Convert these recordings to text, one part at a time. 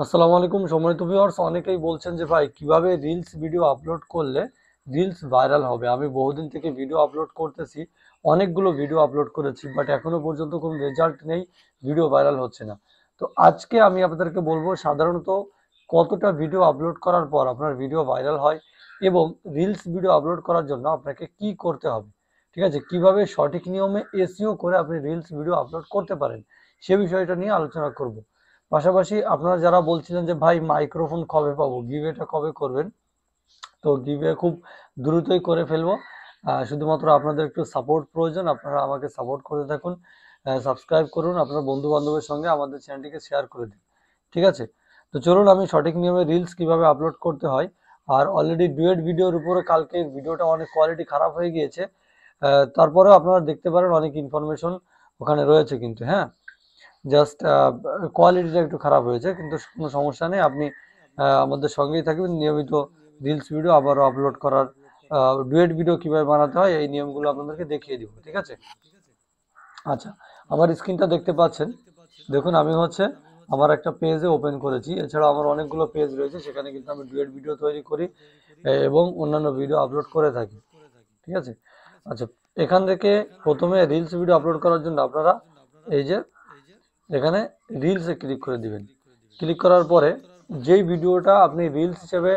আসসালামু আলাইকুম সম্মানিত ভিউয়ার্স, অনেকেই বলছেন যে ভাই কিভাবে রিলস ভিডিও আপলোড করলে রিলস ভাইরাল হবে। আমি বহুদিন থেকে ভিডিও আপলোড করতেছি, অনেকগুলো ভিডিও আপলোড করেছি, বাট এখনো পর্যন্ত কোনো রেজাল্ট নেই, ভিডিও ভাইরাল হচ্ছে না। তো আজকে আমি আপনাদেরকে বলবো সাধারণত কতটা ভিডিও আপলোড করার পর আপনার ভিডিও ভাইরাল হয় এবং রিলস ভিডিও আপলোড করার জন্য আপনাকে কি করতে হবে, ঠিক আছে, কিভাবে সঠিক নিয়মে এসইও করে আপনি রিলস ভিডিও আপলোড করতে পারেন, সে বিষয়টা নিয়ে আলোচনা করব। পাশাপাশি আপনারা যারা বলছিলেন যে ভাই মাইক্রোফোন কবে পাবো, গিভওয়েটা কবে করবেন, তো গিভওয়ে খুব দ্রুতই করে ফেলবো। শুধুমাত্র আপনাদের একটু সাপোর্ট প্রয়োজন, আপনারা আমাকে সাপোর্ট করতে থাকুন, সাবস্ক্রাইব করুন, আপনার বন্ধু বান্ধবের সঙ্গে আমাদের চ্যানেলটিকে শেয়ার করে দিন, ঠিক আছে। তো চলুন আমি সঠিক নিয়মে রিলস কিভাবে আপলোড করতে হয়। আর অলরেডি ডুয়েট ভিডিওর উপরে কালকে ভিডিওটা অনেক কোয়ালিটি খারাপ হয়ে গিয়েছে, তারপরেও আপনারা দেখতে পারেন অনেক ইনফরমেশন ওখানে রয়েছে, কিন্তু হ্যাঁ, জাস্ট কোয়ালিটিটা একটু খারাপ হয়েছে, কিন্তু কোনো সমস্যা নেই। আপনি আমাদের সঙ্গেই থাকবেন, নিয়মিত রিলস ভিডিও আবারও আপলোড করার, ডুয়েট ভিডিও কিভাবে বানাতে হয় এই নিয়মগুলো আপনাদেরকে দেখিয়ে দিব, ঠিক আছে। আচ্ছা, আমার স্ক্রিনটা দেখতে পাচ্ছেন, দেখুন আমি হচ্ছে আমার একটা পেজে ওপেন করেছি, এছাড়া আমার অনেকগুলো পেজ রয়েছে, সেখানে কিন্তু আমি ডুয়েট ভিডিও তৈরি করি এবং অন্যান্য ভিডিও আপলোড করে থাকি, ঠিক আছে। আচ্ছা, এখান থেকে প্রথমে রিলস ভিডিও আপলোড করার জন্য আপনারা এই যে এখানে রিলসে ক্লিক করে দিবেন। ক্লিক করার পরে যেই ভিডিওটা আপনি রিলস হিসেবে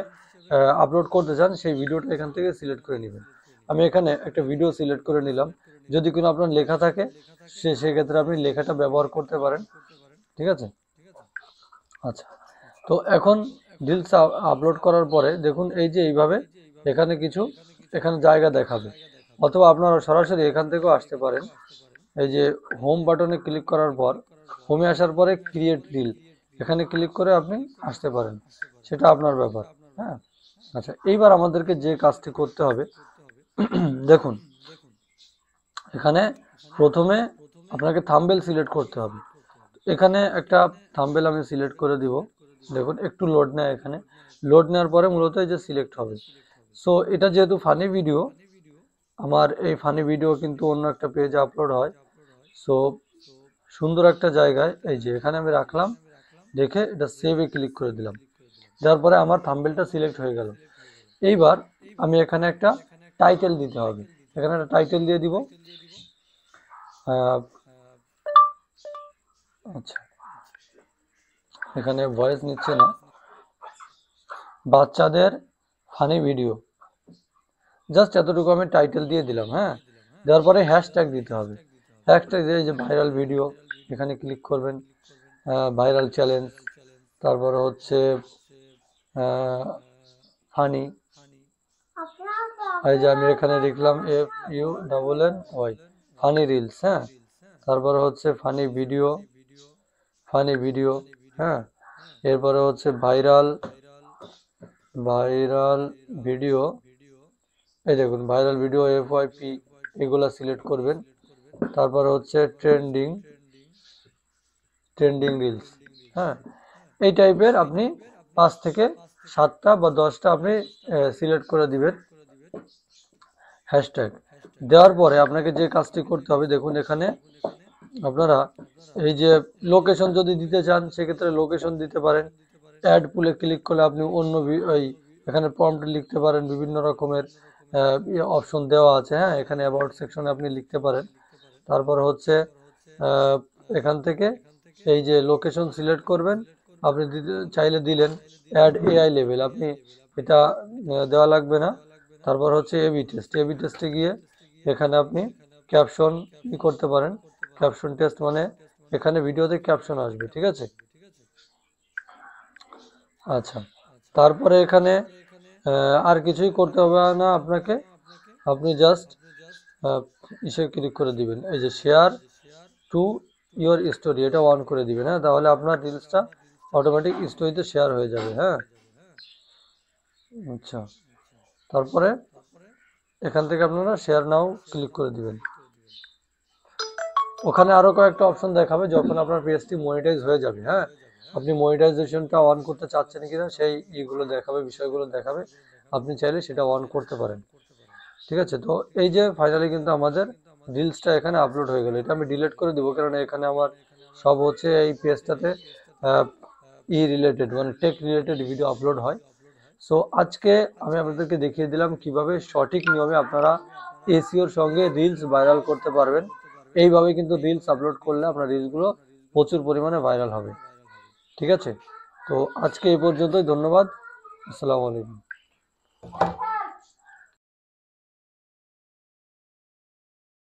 আপলোড করতে চান সেই ভিডিওটা এখান থেকে সিলেক্ট করে নেবেন। আমি এখানে একটা ভিডিও সিলেক্ট করে নিলাম। যদি কোনো আপনার লেখা থাকে সেক্ষেত্রে আপনি লেখাটা ব্যবহার করতে পারেন, ঠিক আছে। আচ্ছা, তো এখন রিলস আপলোড করার পরে দেখুন এই যে এইভাবে এখানে কিছু এখানে জায়গা দেখাবে, অথবা আপনারা সরাসরি এখান থেকেও আসতে পারেন। এই যে হোম বাটনে ক্লিক করার পর হোমে আসার পরে ক্রিয়েট রিল এখানে ক্লিক করে আপনি আসতে পারেন, সেটা আপনার ব্যাপার। হ্যাঁ, আচ্ছা, এইবার আমাদেরকে যে কাজটি করতে হবে দেখুন এখানে প্রথমে আপনাকে থাম্বনেল সিলেক্ট করতে হবে। এখানে একটা থাম্বনেল আমি সিলেক্ট করে দিব। দেখুন একটু লোড নেয়, এখানে লোড নেওয়ার পরে মূলত এই যে সিলেক্ট হবে। সো এটা যেহেতু ফানি ভিডিও, আমার এই ফানি ভিডিও কিন্তু অন্য একটা পেজে আপলোড হয়। সো সুন্দর একটা জায়গায় এই যে এখানে আমি রাখলাম, দেখে এটা সেভে ক্লিক করে দিলাম, দেওয়ার পরে আমার থাম্বনেলটা সিলেক্ট হয়ে গেল। এইবার আমি এখানে একটা টাইটেল দিতে হবে, এখানে একটা টাইটেল দিয়ে দিব। আচ্ছা, এখানে ভয়েস নিচ্ছে না, বাচ্চাদের ফানি ভিডিও, জাস্ট এতটুকু আমি টাইটেল দিয়ে দিলাম। হ্যাঁ, দেওয়ার পরে হ্যাশট্যাগ দিতে হবে। হ্যাশট্যাগ দিয়ে যে ভাইরাল ভিডিও এখানে ক্লিক করবেন, ভাইরাল চ্যালেঞ্জ, তারপরে হচ্ছে ফানি, এই যে আমি এখানে লিখলাম FUNNY, ফানি রিলস। হ্যাঁ, তারপরে হচ্ছে ফানি ভিডিও, ফানি ভিডিও। হ্যাঁ, এরপরে হচ্ছে ভাইরাল, ভাইরাল ভিডিও, এই দেখুন ভাইরাল ভিডিও FYP, এগুলা সিলেক্ট করবেন। তারপরে হচ্ছে ট্রেন্ডিং, ট্রেন্ডিং রিলস। হ্যাঁ, এই টাইপের আপনি 5 থেকে 7টা বা 10টা আপনি সিলেক্ট করে দিবেন হ্যাশট্যাগ। দেওয়ার পরে আপনাকে যে কাজটি করতে হবে দেখুন এখানে আপনারা এই যে লোকেশন যদি দিতে চান সেক্ষেত্রে লোকেশন দিতে পারেন। অ্যাড পুলে ক্লিক করলে আপনি অন্য ওই এখানে প্রম্পট লিখতে পারেন, বিভিন্ন রকমের অপশন দেওয়া আছে। হ্যাঁ, এখানে অ্যাবাউট সেকশনে আপনি লিখতে পারেন। তারপর হচ্ছে এখান থেকে এই যে লোকেশন সিলেক্ট করবেন, আপনি চাইলে দিলেন। অ্যাড AI লেভেল, আপনি এটা দেওয়া লাগবে না। তারপর হচ্ছে এবি টেস্ট, এবি টেস্টে গিয়ে এখানে আপনি ক্যাপশন কি করতে পারেন, ক্যাপশন টেস্ট মানে এখানে ভিডিওতে ক্যাপশন আসবে, ঠিক আছে। আচ্ছা, তারপরে এখানে আর কিছুই করতে হবে না আপনাকে, আপনি জাস্ট ইসে ক্লিক করে দিবেন, এই যে শেয়ার টু ইয়োর স্টোরি, এটা অন করে দিবেন। হ্যাঁ, তাহলে আপনার রিলসটা অটোমেটিক স্টোরিতে শেয়ার হয়ে যাবে। হ্যাঁ, আচ্ছা, তারপরে এখান থেকে আপনারা শেয়ার নাও ক্লিক করে দিবেন। ওখানে আরো কয়েকটা অপশন দেখাবে যখন আপনার পেজটি মনিটাইজ হয়ে যাবে। হ্যাঁ, আপনি মনিটাইজেশনটা অন করতে চাচ্ছেন কিনা সেই ইগুলো দেখাবে, বিষয়গুলো দেখাবে, আপনি চাইলে সেটা অন করতে পারেন, ঠিক আছে। তো এই যে ফাইনালি কিন্তু আমাদের রিলসটা এখানে আপলোড হয়ে গেল। এটা আমি ডিলিট করে দেবো, কারণ এখানে আমার সব হচ্ছে এই পেজটাতে ই রিলেটেড মানে টেক রিলেটেড ভিডিও আপলোড হয়। সো আজকে আমি আপনাদেরকে দেখিয়ে দিলাম কিভাবে সঠিক নিয়মে আপনারা এসইওর সঙ্গে রিলস ভাইরাল করতে পারবেন। এইভাবে কিন্তু রিলস আপলোড করলে আপনার রিলসগুলো প্রচুর পরিমাণে ভাইরাল হবে। ঠিক আছে, তো আজকে এই পর্যন্তই। ধন্যবাদ। আসসালামু আলাইকুম।